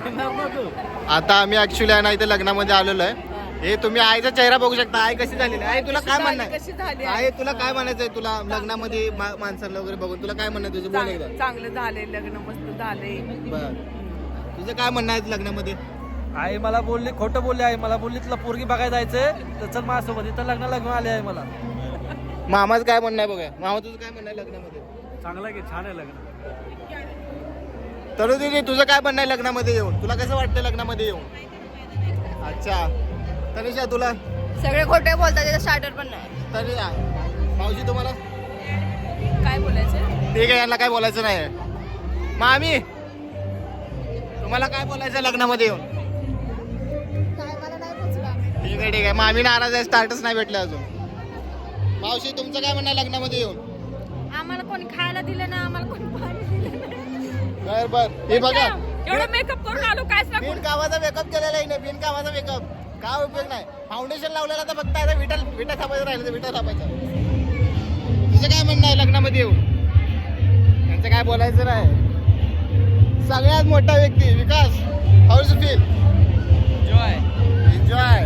आता आम्ही ऍक्च्युली आहे ना इथे लग्नामध्ये आलेलो आहे. हे तुम्ही आईचा चेहरा बघू शकता. आई कशी झालेली आहे. तुला काय म्हणणं आहे? आई तुला काय म्हणायचंय? तुला लग्नामध्ये माणसांना वगैरे बघून तुला काय म्हणायचं? तुझं बोल एकदा. चांगलं झालंय लग्न, मस्त झालंय. बर, तुझं काय म्हणणं आहे लग्नामध्ये? आई मला बोलली, खोटं बोलली. आई मला बोलली तुला पोरगी बघायला जायचंय तर चल माझ्यासोबत. इथं लग्नाला घेऊन आले आहे मला. मामाचं काय म्हणणं आहे बघा. मामा तुझं काय म्हणणं आहे लग्नामध्ये? चांगलं आहे की छान आहे लग्न. तरू दीदी तुझं काय म्हणणं आहे लग्नामध्ये येऊन? तुला कसं वाटतं लग्नामध्ये येऊन? अच्छा, तनिषा तुला? सगळे खोटे बोलतात, त्याचा स्टार्टर पण नाही. तरी मावशी तुम्हाला? काय बोलायचं? ठीक आहे, यांना काय बोलायचं नाही. मामी तुम्हाला काय बोलायचं लग्नामध्ये येऊन? ठीक आहे ठीक आहे. मामी नाराज आहे, स्टार्टच नाही भेटलं अजून. मावशी तुमचं काय म्हणणं आहे लग्नामध्ये येऊन? आम्हाला कोणी खायला दिलं ना, आम्हाला कोणी पाणी दिलं नाही. बर, हे बघा एवढं मेकअप करून आलो, काय सांगू? बिन कामाचा मेकअप केलेला आहे. बिन कामाचा मेकअप काय उपयोग नाही. फाउंडेशन लावलेला तर फक्त आता विटा थापायचं राहिलं तर विटा थापायचं. तुझं काय म्हणणं आहे लग्नामध्ये येऊन? त्यांचं काय बोलायचं नाही. सगळ्यात मोठा व्यक्ती Vikas, how do feel? Enjoy. Enjoy.